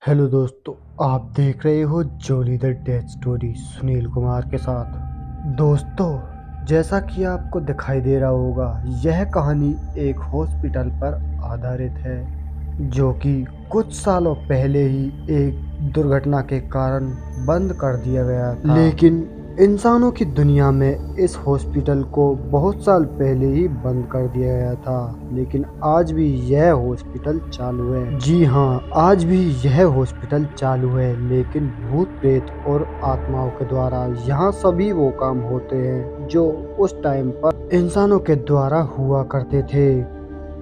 Hello दोस्तों, आप देख रहे हो jolly the death story Sunil Kumar के साथ। दोस्तों, जैसा कि आपको दिखाई दे रहा होगा, यह कहानी एक हॉस्पिटल पर आधारित है जो कि कुछ सालों पहले ही एक दुर्घटना के कारण बंद कर दिया गया था। लेकिन इंसानों की दुनिया में इस हॉस्पिटल को बहुत साल पहले ही बंद कर दिया गया था, लेकिन आज भी यह हॉस्पिटल चालू है। जी हाँ, आज भी यह हॉस्पिटल चालू है, लेकिन भूत प्रेत और आत्माओं के द्वारा यहाँ सभी वो काम होते हैं जो उस टाइम पर इंसानों के द्वारा हुआ करते थे।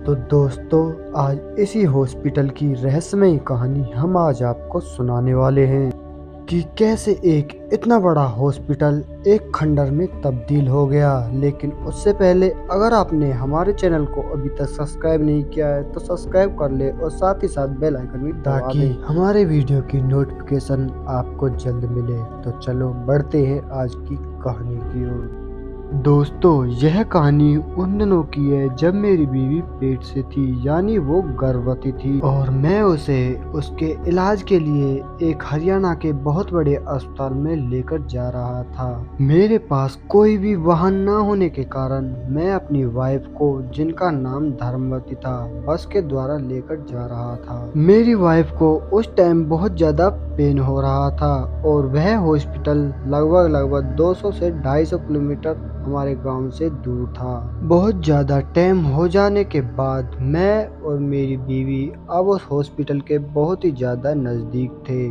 तो दोस्तों, आज इसी हॉस्पिटल की रहस्यमयी कहानी हम आज आपको सुनाने वाले हैं कि कैसे एक इतना बड़ा हॉस्पिटल एक खंडर में तब्दील हो गया। लेकिन उससे पहले अगर आपने हमारे चैनल को अभी तक सब्सक्राइब नहीं किया है तो सब्सक्राइब कर ले और साथ ही साथ बेल आइकन भी दबा ताकि हमारे वीडियो की नोटिफिकेशन आपको जल्द मिले। तो चलो बढ़ते हैं आज की कहानी की ओर। दोस्तों, यह कहानी उन दिनों की है जब मेरी बीवी पेट से थी, यानी वो गर्भवती थी और मैं उसे उसके इलाज के लिए एक हरियाणा के बहुत बड़े अस्पताल में लेकर जा रहा था। मेरे पास कोई भी वाहन न होने के कारण मैं अपनी वाइफ को, जिनका नाम धर्मवती था, बस के द्वारा लेकर जा रहा था। मेरी वाइफ को उस टाइम बहुत ज्यादा पेन हो रहा था और वह हॉस्पिटल लगभग 200 से 250 किलोमीटर हमारे गांव से दूर था। बहुत ज्यादा टाइम हो जाने के बाद मैं और मेरी बीवी अब उस हॉस्पिटल के बहुत ही ज्यादा नजदीक थे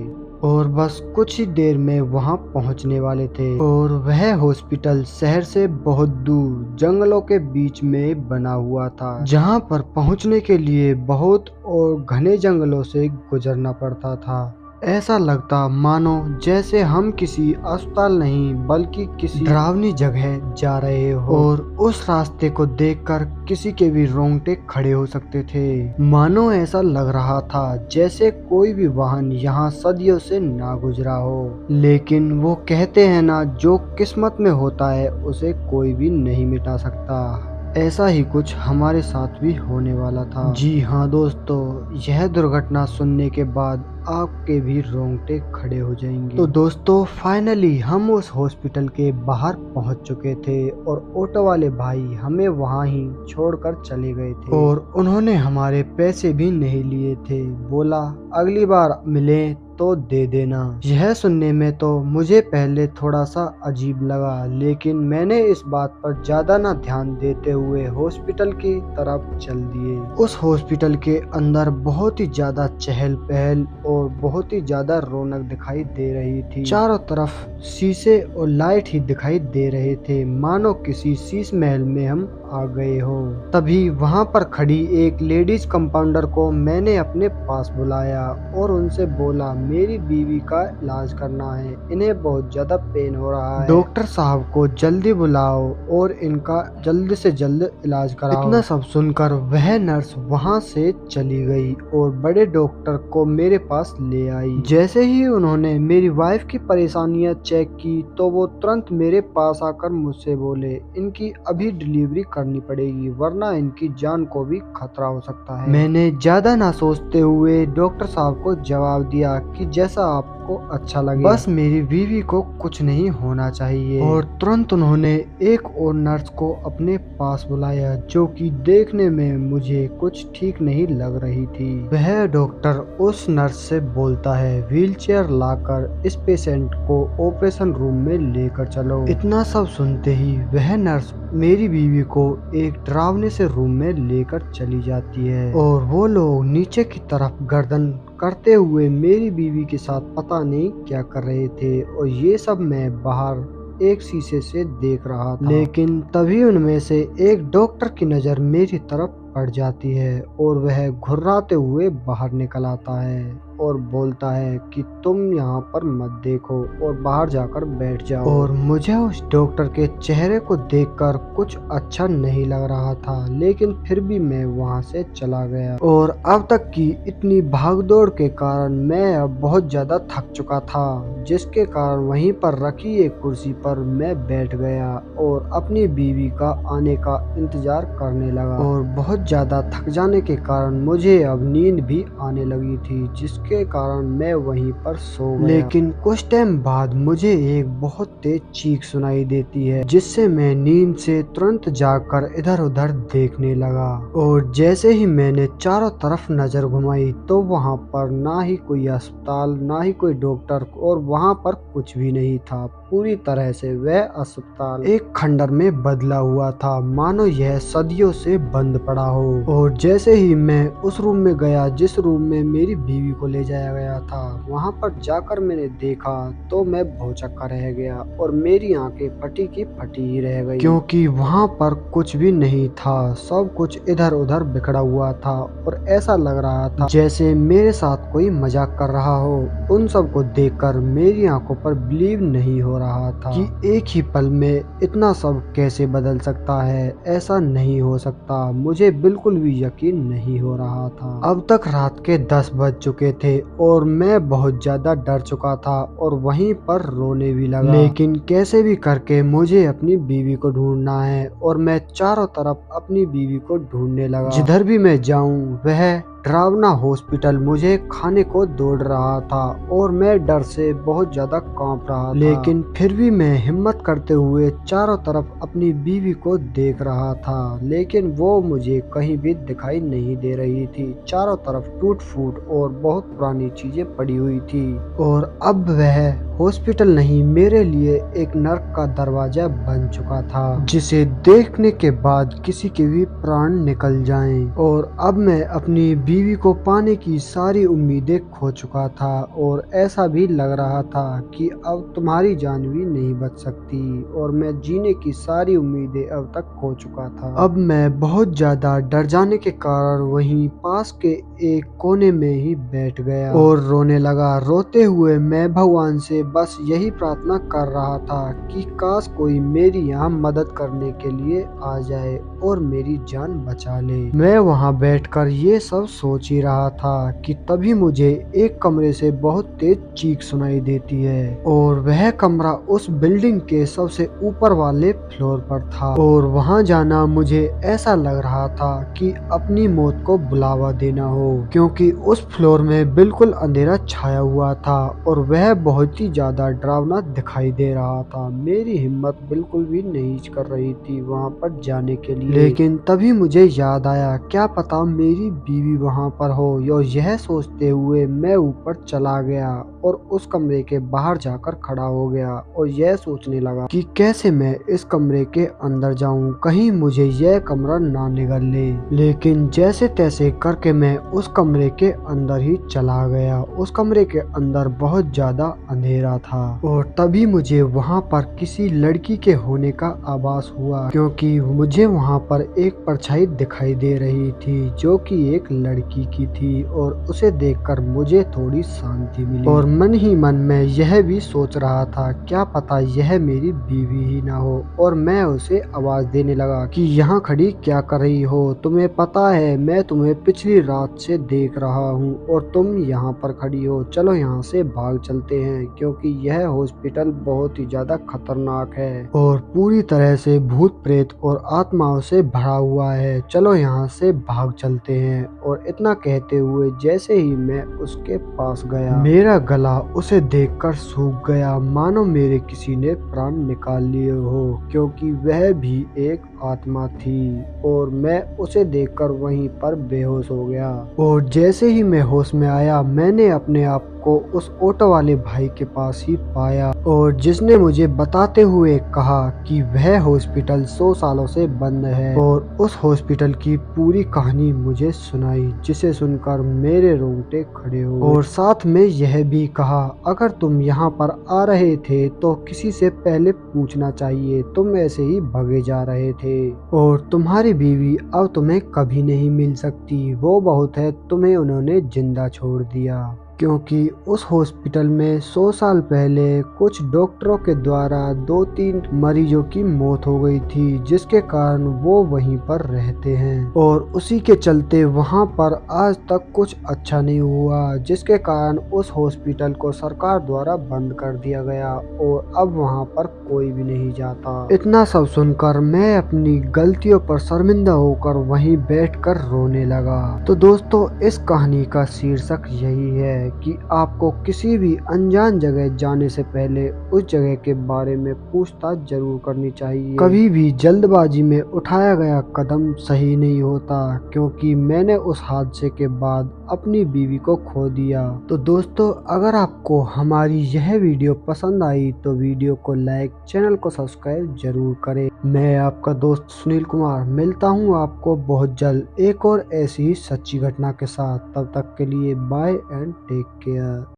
और बस कुछ ही देर में वहां पहुंचने वाले थे। और वह हॉस्पिटल शहर से बहुत दूर जंगलों के बीच में बना हुआ था, जहां पर पहुंचने के लिए बहुत और घने जंगलों से गुजरना पड़ता था। ऐसा लगता मानो जैसे हम किसी अस्पताल नहीं बल्कि किसी डरावनी जगह जा रहे हो और उस रास्ते को देखकर किसी के भी रोंगटे खड़े हो सकते थे। मानो ऐसा लग रहा था जैसे कोई भी वाहन यहाँ सदियों से ना गुजरा हो। लेकिन वो कहते हैं ना, जो किस्मत में होता है उसे कोई भी नहीं मिटा सकता। ऐसा ही कुछ हमारे साथ भी होने वाला था। जी हाँ दोस्तों, यह दुर्घटना सुनने के बाद आपके भी रोंगटे खड़े हो जाएंगे। तो दोस्तों, फाइनली हम उस हॉस्पिटल के बाहर पहुंच चुके थे और ऑटो वाले भाई हमें वहां ही छोड़कर चले गए थे और उन्होंने हमारे पैसे भी नहीं लिए थे। बोला अगली बार मिले तो दे देना। यह सुनने में तो मुझे पहले थोड़ा सा अजीब लगा, लेकिन मैंने इस बात पर ज्यादा ना ध्यान देते हुए हॉस्पिटल की तरफ चल दिए। उस हॉस्पिटल के अंदर बहुत ही ज्यादा चहल पहल और बहुत ही ज्यादा रौनक दिखाई दे रही थी। चारों तरफ शीशे और लाइट ही दिखाई दे रहे थे, मानो किसी शीश महल में हम आ गए हो। तभी वहां पर खड़ी एक लेडीज कंपाउंडर को मैंने अपने पास बुलाया और उनसे बोला मेरी बीवी का इलाज करना है, इन्हें बहुत ज्यादा पेन हो रहा है, डॉक्टर साहब को जल्दी बुलाओ और इनका जल्द से जल्द इलाज कराओ। इतना सब सुनकर वह नर्स वहां से चली गई और बड़े डॉक्टर को मेरे पास ले आई। जैसे ही उन्होंने मेरी वाइफ की परेशानियां चेक की तो वो तुरंत मेरे पास आकर मुझसे बोले इनकी अभी डिलीवरी करनी पड़ेगी, वरना इनकी जान को भी खतरा हो सकता है। मैंने ज्यादा ना सोचते हुए डॉक्टर साहब को जवाब दिया कि जैसा आपको अच्छा लगे, बस मेरी बीवी को कुछ नहीं होना चाहिए। और तुरंत उन्होंने एक और नर्स को अपने पास बुलाया, जो कि देखने में मुझे कुछ ठीक नहीं लग रही थी। वह डॉक्टर उस नर्स से बोलता है व्हीलचेयर लाकर इस पेशेंट को ऑपरेशन रूम में लेकर चलो। इतना सब सुनते ही वह नर्स मेरी बीवी को एक डरावने से रूम में लेकर चली जाती है और वो लोग नीचे की तरफ गर्दन करते हुए मेरी बीवी के साथ पता नहीं क्या कर रहे थे और ये सब मैं बाहर एक शीशे से देख रहा था। लेकिन तभी उनमें से एक डॉक्टर की नजर मेरी तरफ पड़ जाती है और वह घुर्राते हुए बाहर निकल आता है और बोलता है कि तुम यहाँ पर मत देखो और बाहर जाकर बैठ जाओ। और मुझे उस डॉक्टर के चेहरे को देखकर कुछ अच्छा नहीं लग रहा था, लेकिन फिर भी मैं वहाँ से चला गया। और अब तक की इतनी भागदौड़ के कारण मैं अब बहुत ज्यादा थक चुका था, जिसके कारण वहीं पर रखी एक कुर्सी पर मैं बैठ गया और अपनी बीवी का आने का इंतजार करने लगा। और बहुत ज्यादा थक जाने के कारण मुझे अब नींद भी आने लगी थी, जिसके जिसके कारण मैं वहीं पर सो गया। लेकिन कुछ टाइम बाद मुझे एक बहुत तेज चीख सुनाई देती है, जिससे मैं नींद से तुरंत जागकर इधर उधर देखने लगा। और जैसे ही मैंने चारों तरफ नजर घुमाई तो वहाँ पर ना ही कोई अस्पताल, ना ही कोई डॉक्टर, और वहाँ पर कुछ भी नहीं था। पूरी तरह से वह अस्पताल एक खंडर में बदला हुआ था, मानो यह सदियों से बंद पड़ा हो। और जैसे ही मैं उस रूम में गया जिस रूम में मेरी बीवी को ले जाया गया था, वहाँ पर जाकर मैंने देखा तो मैं भौचक्का रह गया और मेरी आंखें फटी की फटी ही रह गई, क्योंकि वहाँ पर कुछ भी नहीं था। सब कुछ इधर उधर बिखरा हुआ था और ऐसा लग रहा था जैसे मेरे साथ कोई मजाक कर रहा हो। उन सब को देखकर मेरी आंखों पर बिलीव नहीं हो रहा था कि एक ही पल में इतना सब कैसे बदल सकता है। ऐसा नहीं हो सकता, मुझे बिल्कुल भी यकीन नहीं हो रहा था। अब तक रात के 10 बज चुके थे और मैं बहुत ज्यादा डर चुका था और वहीं पर रोने भी लगा। लेकिन कैसे भी करके मुझे अपनी बीवी को ढूंढना है और मैं चारों तरफ अपनी बीवी को ढूंढने लगा। जिधर भी मैं जाऊं वह डरावना हॉस्पिटल मुझे खाने को दौड़ रहा था और मैं डर से बहुत ज्यादा कांप रहा था। लेकिन फिर भी मैं हिम्मत करते हुए चारों तरफ अपनी बीवी को देख रहा था, लेकिन वो मुझे कहीं भी दिखाई नहीं दे रही थी। चारों तरफ टूट फूट और बहुत पुरानी चीजें पड़ी हुई थी और अब वह हॉस्पिटल नहीं, मेरे लिए एक नर्क का दरवाजा बन चुका था, जिसे देखने के बाद किसी के भी प्राण निकल जाएं। और अब मैं अपनी बीवी को पाने की सारी उम्मीदें खो चुका था और ऐसा भी लग रहा था कि अब तुम्हारी जान भी नहीं बच सकती, और मैं जीने की सारी उम्मीदें अब तक खो चुका था। अब मैं बहुत ज्यादा डर जाने के कारण वहीं पास के एक कोने में ही बैठ गया और रोने लगा। रोते हुए मैं भगवान से बस यही प्रार्थना कर रहा था कि काश कोई मेरी यहाँ मदद करने के लिए आ जाए और मेरी जान बचा ले। मैं वहाँ बैठकर ये सब सोच ही रहा था कि तभी मुझे एक कमरे से बहुत तेज चीख सुनाई देती है और वह कमरा उस बिल्डिंग के सबसे ऊपर वाले फ्लोर पर था। और वहाँ जाना मुझे ऐसा लग रहा था कि अपनी मौत को बुलावा देना हो, क्योंकि उस फ्लोर में बिल्कुल अंधेरा छाया हुआ था और वह बहुत ही ज्यादा डरावना दिखाई दे रहा था। मेरी हिम्मत बिल्कुल भी नहीं कर रही थी वहां पर जाने के लिए। लेकिन तभी मुझे याद आया, क्या पता मेरी बीवी वहां पर हो। यह सोचते हुए मैं ऊपर चला गया और उस कमरे के बाहर जाकर खड़ा हो गया और यह सोचने लगा कि कैसे मैं इस कमरे के अंदर जाऊं, कहीं मुझे यह कमरा ना निगल ले। लेकिन जैसे तैसे करके मैं उस कमरे के अंदर ही चला गया। उस कमरे के अंदर बहुत ज्यादा अंधेरा था और तभी मुझे वहां पर किसी लड़की के होने का आभास हुआ, क्योंकि मुझे वहां पर एक परछाई दिखाई दे रही थी जो कि एक लड़की की थी और उसे देखकर मुझे थोड़ी शांति मिली। और मन ही मन में यह भी सोच रहा था, क्या पता यह मेरी बीवी ही ना हो। और मैं उसे आवाज देने लगा कि यहाँ खड़ी क्या कर रही हो, तुम्हें पता है मैं तुम्हें पिछली रात से देख रहा हूँ और तुम यहाँ पर खड़ी हो। चलो यहाँ से भाग चलते हैं, क्योंकि यह हॉस्पिटल बहुत ही ज्यादा खतरनाक है और पूरी तरह से भूत प्रेत और आत्माओं से भरा हुआ है। चलो यहाँ से भाग चलते हैं। और इतना कहते हुए जैसे ही मैं उसके पास गया, मेरा गला उसे देखकर सूख गया, मानो मेरे किसी ने प्राण निकाल लिए हो, क्योंकि वह भी एक आत्मा थी और मैं उसे देखकर वहीं पर बेहोश हो गया। और जैसे ही मैं होश में आया, मैंने अपने आप को उस ऑटो वाले भाई के पास ही पाया और जिसने मुझे बताते हुए कहा कि वह हॉस्पिटल 100 सालों से बंद है, और उस हॉस्पिटल की पूरी कहानी मुझे सुनाई, जिसे सुनकर मेरे रोंगटे खड़े हो गए। और साथ में यह भी कहा, अगर तुम यहाँ पर आ रहे थे तो किसी से पहले पूछना चाहिए, तुम ऐसे ही भागे जा रहे थे और तुम्हारी बीवी अब तुम्हें कभी नहीं मिल सकती। वो बहुत है, तुम्हें उन्होंने जिंदा छोड़ दिया, क्योंकि उस हॉस्पिटल में 100 साल पहले कुछ डॉक्टरों के द्वारा 2-3 मरीजों की मौत हो गई थी, जिसके कारण वो वहीं पर रहते हैं और उसी के चलते वहां पर आज तक कुछ अच्छा नहीं हुआ, जिसके कारण उस हॉस्पिटल को सरकार द्वारा बंद कर दिया गया और अब वहां पर कोई भी नहीं जाता। इतना सब सुनकर मैं अपनी गलतियों पर शर्मिंदा होकर वहीं बैठकर रोने लगा। तो दोस्तों, इस कहानी का शीर्षक यही है है कि आपको किसी भी अनजान जगह जाने से पहले उस जगह के बारे में पूछताछ जरूर करनी चाहिए। कभी भी जल्दबाजी में उठाया गया कदम सही नहीं होता, क्योंकि मैंने उस हादसे के बाद अपनी बीवी को खो दिया। तो दोस्तों, अगर आपको हमारी यह वीडियो पसंद आई तो वीडियो को लाइक, चैनल को सब्सक्राइब जरूर करें। मैं आपका दोस्त सुनील कुमार मिलता हूँ आपको बहुत जल्द एक और ऐसी ही सच्ची घटना के साथ। तब तक के लिए बाय एंड टेक केयर।